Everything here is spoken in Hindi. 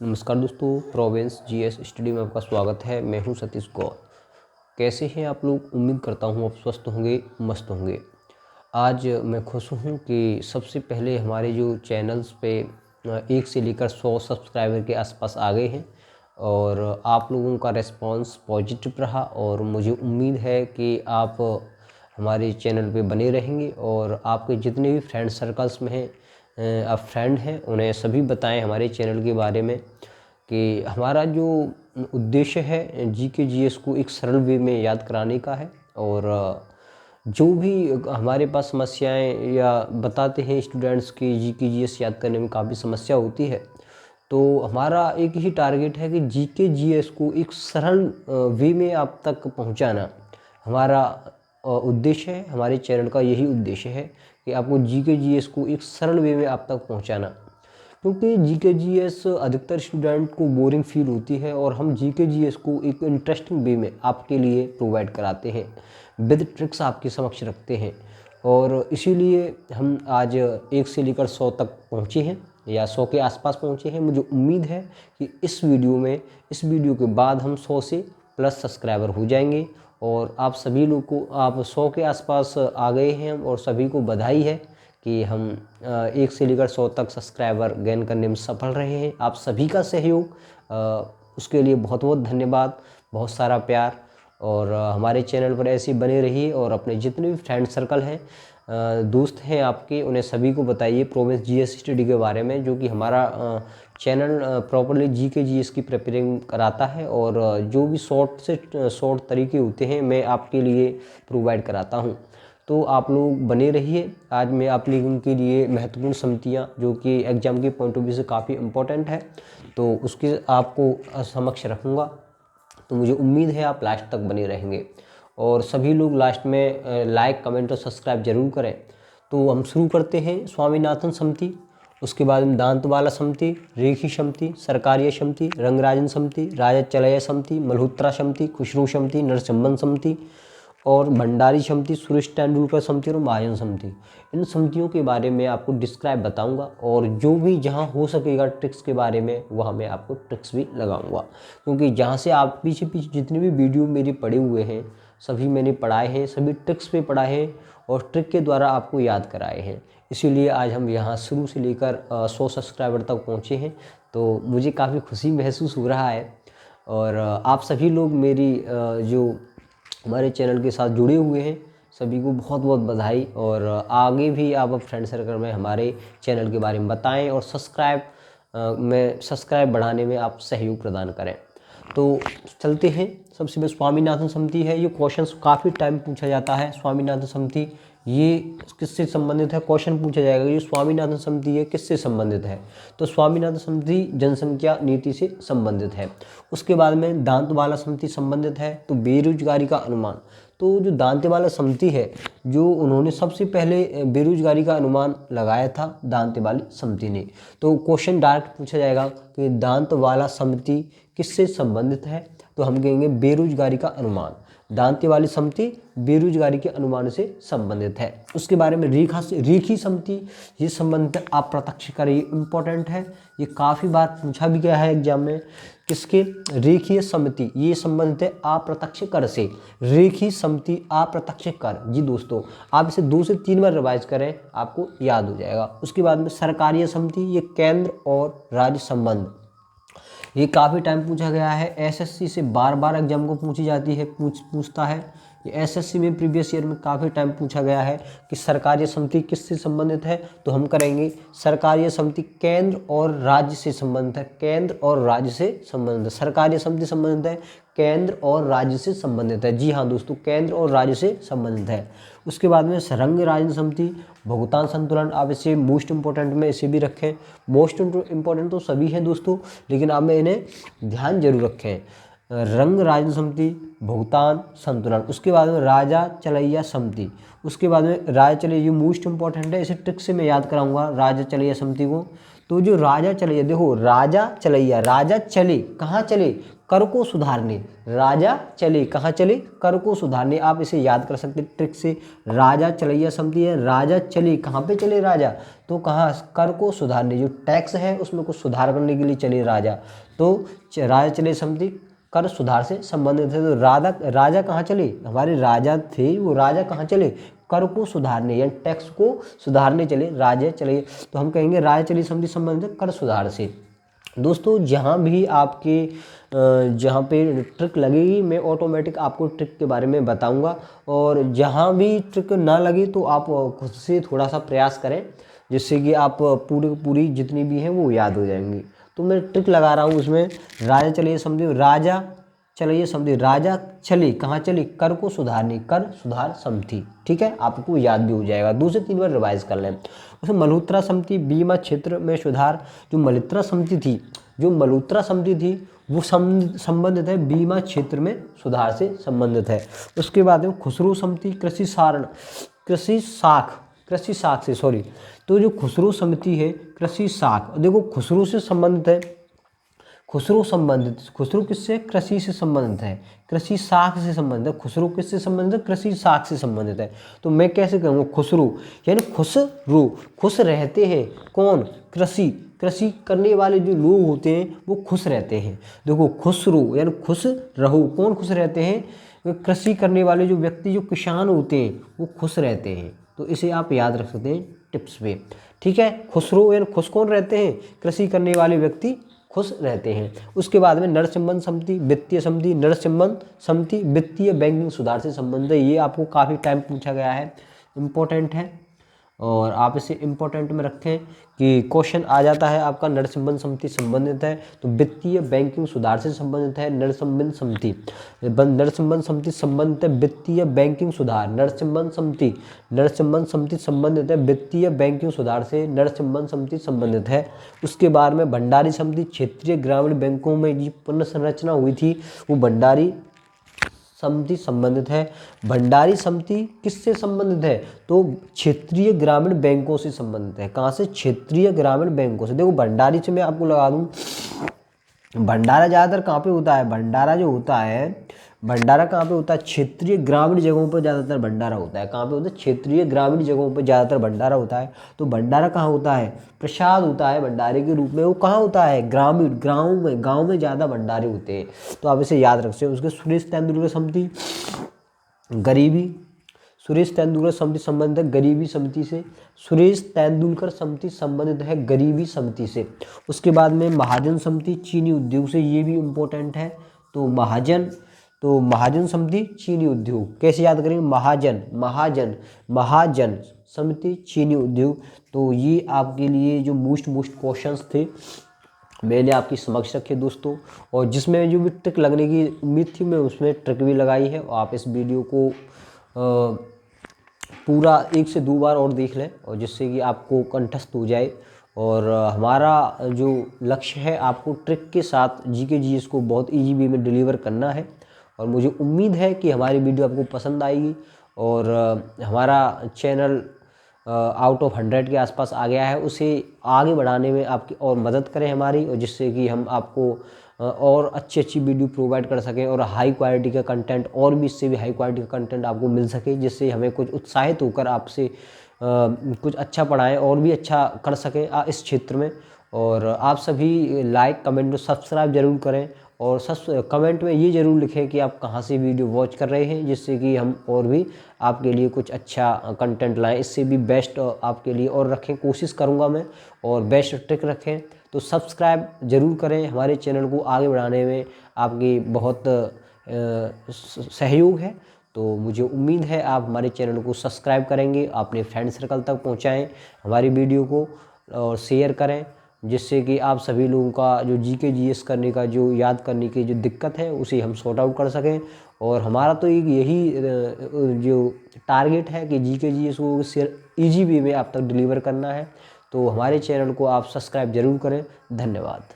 नमस्कार दोस्तों, प्रोविंस जीएस स्टडी में आपका स्वागत है। मैं हूं सतीश गौर। कैसे हैं आप लोग? उम्मीद करता हूं आप स्वस्थ होंगे, मस्त होंगे। आज मैं खुश हूं कि सबसे पहले हमारे जो चैनल्स पे 1 से लेकर 100 सब्सक्राइबर के आसपास आ गए हैं और आप लोगों का रिस्पांस पॉजिटिव रहा और मुझे उम्मीद है कि आप हमारे चैनल पे बने रहेंगे और आपके जितने भी फ्रेंड सर्कल्स में हैं, आप फ्रेंड हैं, उन्हें सभी बताएं हमारे चैनल के बारे में कि हमारा जो उद्देश्य है जीके जीएस को एक सरल वे में याद कराने का है। और जो भी हमारे पास समस्याएं या बताते हैं स्टूडेंट्स की जीके जीएस याद करने में काफ़ी समस्या होती है, तो हमारा एक ही टारगेट है कि जीके जीएस को एक सरल वे में आप तक पहुंचाना हमारा उद्देश्य है। हमारे चैनल का यही उद्देश्य है कि आपको जीके जीएस को एक सरल वे में आप तक पहुंचाना, क्योंकि जीके जीएस अधिकतर स्टूडेंट को बोरिंग फील होती है और हम जीके जीएस को एक इंटरेस्टिंग वे में आपके लिए प्रोवाइड कराते हैं, विद ट्रिक्स आपके समक्ष रखते हैं। और इसीलिए हम आज 1 से लेकर 100 तक पहुँचे हैं या 100 के आसपास पहुँचे हैं। मुझे उम्मीद है कि इस वीडियो के बाद हम 100 से प्लस सब्सक्राइबर हो जाएंगे और आप सभी लोग को, आप 100 के आसपास आ गए हैं और सभी को बधाई है कि हम 1 से लेकर 100 तक सब्सक्राइबर गेन करने में सफल रहे हैं। आप सभी का सहयोग, उसके लिए बहुत बहुत धन्यवाद, बहुत सारा प्यार। और हमारे चैनल पर ऐसे ही बने रहिए और अपने जितने भी फ्रेंड सर्कल हैं, दोस्त हैं आपके, उन्हें सभी को बताइए प्रोविंस जीएस स्टडी के बारे में, जो कि हमारा चैनल प्रॉपर्ली जीके जीएस की प्रिपेयरिंग कराता है और जो भी शॉर्ट तरीके होते हैं मैं आपके लिए प्रोवाइड कराता हूं। तो आप लोग बने रहिए। आज मैं आप लोगों के लिए महत्वपूर्ण सम्मतियाँ, जो कि एग्ज़ाम के पॉइंट ऑफ व्यू से काफ़ी इम्पोर्टेंट है, तो उसके आपको समक्ष रखूँगा। तो मुझे उम्मीद है आप लास्ट तक बने रहेंगे और सभी लोग लास्ट में लाइक, कमेंट और सब्सक्राइब जरूर करें। तो हम शुरू करते हैं। स्वामीनाथन समिति, उसके बाद में दांतवाला समिति, रेखी समिति, सरकारीय समिति, रंगराजन समिति, राजा चलैया समिति, मल्होत्रा समिति, खुसरो समिति, नरसिम्हन समिति और भंडारी समिति, सुरेश तेंदुलकर समिति और महाजन समिति। इन समितियों के बारे में आपको डिस्क्राइब बताऊंगा और जो भी जहां हो सकेगा ट्रिक्स के बारे में वहां मैं आपको ट्रिक्स भी लगाऊंगा, क्योंकि जहां से आप पीछे जितने भी वीडियो मेरे पड़े हुए हैं सभी मैंने पढ़ाए हैं, सभी ट्रिक्स पे पढ़ाए हैं और ट्रिक के द्वारा आपको याद कराए हैं। इसीलिए आज हम यहाँ शुरू से लेकर 100 सब्सक्राइबर तक पहुँचे हैं, तो मुझे काफ़ी खुशी महसूस हो रहा है। और आप सभी लोग मेरी जो हमारे चैनल के साथ जुड़े हुए हैं सभी को बहुत बहुत बधाई। और आगे भी आप फ्रेंड सर्कल में हमारे चैनल के बारे में बताएं और सब्सक्राइब बढ़ाने में आप सहयोग प्रदान करें। तो चलते हैं। सबसे पहले स्वामीनाथन समिति है। ये क्वेश्चंस काफ़ी टाइम पूछा जाता है। स्वामीनाथन समिति ये किससे संबंधित है, क्वेश्चन पूछा जाएगा ये स्वामीनाथन समिति है किससे संबंधित है, तो स्वामीनाथन समिति जनसंख्या नीति से संबंधित है। उसके बाद में दांतवाला समिति संबंधित है, तो बेरोजगारी का अनुमान। तो जो दांतेवाला समिति है, जो उन्होंने सबसे पहले बेरोजगारी का अनुमान लगाया था दांतेवाली समिति ने। तो क्वेश्चन डायरेक्ट पूछा जाएगा कि दांतवाला समिति किससे संबंधित है, तो हम कहेंगे बेरोजगारी का अनुमान। दांतेवाली समिति बेरोजगारी के अनुमान से संबंधित है। उसके बारे में रेखी समिति, ये संबंधित अप्रत्यक्ष कर, ये इंपॉर्टेंट है, ये काफ़ी बार पूछा भी गया है एग्जाम में। किसके? रेखीय समिति, ये संबंधित है अप्रत्यक्ष कर से। रेखी समिति अप्रत्यक्ष कर, जी दोस्तों आप इसे 2 से 3 बार रिवाइज करें, आपको याद हो जाएगा। उसके बाद में सरकारीय समिति, ये केंद्र और राज्य संबंध, ये काफ़ी टाइम पूछा गया है। एसएससी से बार बार एग्जाम को पूछी जाती है, पूछता है। ये एसएससी में प्रीवियस ईयर में काफ़ी टाइम पूछा गया है कि सरकारीय समिति किससे संबंधित है, तो हम करेंगे सरकारीय समिति केंद्र और राज्य से संबंधित है। केंद्र और राज्य से संबंधित है। सरकारीय समिति संबंधित है, केंद्र और राज्य से संबंधित है। जी हाँ दोस्तों, केंद्र और राज्य से संबंधित है। उसके बाद में रंग राजन समिति, भुगतान संतुलन, आप इसे मोस्ट इंपॉर्टेंट में इसे भी रखें। मोस्ट इंपॉर्टेंट तो सभी हैं दोस्तों, लेकिन आप में इन्हें ध्यान जरूर रखें। रंग राजन सम्मति, भुगतान संतुलन। उसके बाद में राजा चलैया सम्मति, उसके बाद में राजा चलैया, ये मोस्ट इंपॉर्टेंट है, इसे ट्रिक से मैं याद कराऊंगा राजा चलैया सम्मति को। तो जो राजा चलैया, देखो राजा चलैया, राजा चले कहाँ चले, कर को सुधारने, राजा चले कहाँ चले, कर को सुधारने। आप इसे याद कर सकते ट्रिक से, राजा चलैया सम्मति है, राजा चले कहाँ पे चले राजा, तो कहाँ, कर को सुधारने, जो टैक्स है उसमें कुछ सुधार करने के लिए चले राजा, तो राजा चले सम्मति कर सुधार से संबंधित है। तो राजा कहाँ चले, हमारे राजा थे वो राजा कहाँ चले, कर को सुधारने यानी टैक्स को सुधारने चले, राजा चले, तो हम कहेंगे राजा चले सम्मति संबंधित कर सुधार से। दोस्तों जहाँ भी आपके जहाँ पे ट्रिक लगेगी मैं ऑटोमेटिक आपको ट्रिक के बारे में बताऊंगा, और जहाँ भी ट्रिक ना लगे तो आप खुद से थोड़ा सा प्रयास करें, जिससे कि आप पूरी जितनी भी हैं वो याद हो जाएंगी। तो मैं ट्रिक लगा रहा हूँ उसमें, राजा चलिए समझिए, राजा चलिए समझिए, राजा चले कहाँ चले, कर को सुधारने, कर सुधार सम्मति। ठीक है, आपको याद भी हो जाएगा, 2 से 3 बार रिवाइज कर लें। उसमें मल्होत्रा सम्मति, बीमा क्षेत्र में सुधार। जो मल्होत्रा सम्मति थी वो संबंधित है बीमा क्षेत्र में सुधार से संबंधित है। उसके बाद में खुसरो सम्मति, कृषि साख से, सॉरी, तो जो खुसरो सम्मति है कृषि साख, देखो खुसरो से संबंधित है, खुसरो किससे, कृषि से संबंधित है, कृषि साख से संबंधित है, खुसरो किससे संबंधित है, कृषि साख से संबंधित है। तो मैं कैसे कहूँगा, खुसरो यानी खुसरो, खुश रहते हैं कौन, कृषि करने वाले जो लोग होते हैं वो खुश रहते हैं। देखो खुसरो यानी खुश रहो, कौन खुश रहते हैं, कृषि करने वाले जो व्यक्ति, जो किसान होते हैं वो खुश रहते हैं। तो इसे आप याद रख सकते हैं टिप्स पे। ठीक है, खुसरो यानी खुश कौन रहते हैं, कृषि करने वाले व्यक्ति खुश रहते हैं। उसके बाद में नरसिम्हन सम्मति, वित्तीय सम्मति, नरसिम्हन सम्मति वित्तीय बैंकिंग सुधार से संबंधित है। ये आपको काफ़ी टाइम पूछा गया है, इम्पोर्टेंट है, और आप इसे इम्पोर्टेंट में रखें कि क्वेश्चन आ जाता है आपका। नरसिम्हन सम्मति संबंधित है तो वित्तीय बैंकिंग सुधार से संबंधित है नरसिम्हन सम्मति। नरसिम्हन सम्मति संबंधित है वित्तीय बैंकिंग सुधार, नरसिम्हन सम्मति संबंधित है वित्तीय बैंकिंग सुधार से, नरसिम्हन सम्मति संबंधित है। उसके बाद में भंडारी सम्मति, क्षेत्रीय ग्रामीण बैंकों में जो पुनर्संरचना हुई थी वो भंडारी सम्मति संबंधित है। भंडारी सम्मति किससे संबंधित है, तो क्षेत्रीय ग्रामीण बैंकों से संबंधित है। कहाँ से, क्षेत्रीय ग्रामीण बैंकों से। देखो भंडारी से मैं आपको लगा दूं, भंडारा ज़्यादातर कहाँ पे होता है, भंडारा जो होता है, भंडारा कहाँ पे होता है, क्षेत्रीय ग्रामीण जगहों पर ज़्यादातर भंडारा होता है। कहाँ पे होता है, क्षेत्रीय ग्रामीण जगहों पर ज़्यादातर भंडारा होता है। तो भंडारा कहाँ होता है, प्रसाद होता है भंडारे के रूप में, वो कहाँ होता है, ग्रामीण, गाँव में ज़्यादा भंडारे होते हैं। तो आप इसे याद रख सकते हैं। उसके सुरेश तेंदुलकर सम्मति, गरीबी, सुरेश तेंदुलकर सम्मति संबंधित है गरीबी समिति से, सुरेश तेंदुलकर सम्मति संबंधित है गरीबी समिति से। उसके बाद में महाजन सम्मति चीनी उद्योग से, ये भी इम्पोर्टेंट है। तो महाजन सम्मति चीनी उद्योग कैसे याद करेंगे, महाजन समिति चीनी उद्योग। तो ये आपके लिए जो मोस्ट क्वेश्चंस थे मैंने आपकी समक्ष रखे दोस्तों, और जिसमें जो भी ट्रिक लगने की उम्मीद थी मैं उसमें ट्रिक भी लगाई है। आप इस वीडियो को पूरा 1 से 2 बार और देख लें, और जिससे कि आपको कंठस्थ हो जाए। और हमारा जो लक्ष्य है आपको ट्रिक के साथ जीके जीएस को बहुत इजी वे में डिलीवर करना है, और मुझे उम्मीद है कि हमारी वीडियो आपको पसंद आएगी, और हमारा चैनल आउट ऑफ 100 के आसपास आ गया है, उसे आगे बढ़ाने में आपकी और मदद करें हमारी, और जिससे कि हम आपको और अच्छी वीडियो प्रोवाइड कर सकें, और हाई क्वालिटी का कंटेंट, और भी इससे भी हाई क्वालिटी का कंटेंट आपको मिल सके, जिससे हमें कुछ उत्साहित होकर आपसे कुछ अच्छा पढ़ाएं और भी अच्छा कर सकें इस क्षेत्र में। और आप सभी लाइक, कमेंट और सब्सक्राइब जरूर करें, और कमेंट में ये ज़रूर लिखें कि आप कहाँ से वीडियो वॉच कर रहे हैं, जिससे कि हम और भी आपके लिए कुछ अच्छा कंटेंट लाएं, इससे भी बेस्ट आपके लिए और रखें, कोशिश करूँगा मैं, और बेस्ट ट्रिक रखें। तो सब्सक्राइब ज़रूर करें, हमारे चैनल को आगे बढ़ाने में आपकी बहुत सहयोग है। तो मुझे उम्मीद है आप हमारे चैनल को सब्सक्राइब करेंगे, अपने फ्रेंड सर्कल तक पहुँचाएँ हमारी वीडियो को, और शेयर करें, जिससे कि आप सभी लोगों का जो जीके जीएस करने का जो याद करने की जो दिक्कत है उसे हम सॉर्ट आउट कर सकें। और हमारा तो एक यही जो टारगेट है कि जीके जीएस को ईजी वे में आप तक डिलीवर करना है। तो हमारे चैनल को आप सब्सक्राइब जरूर करें। धन्यवाद।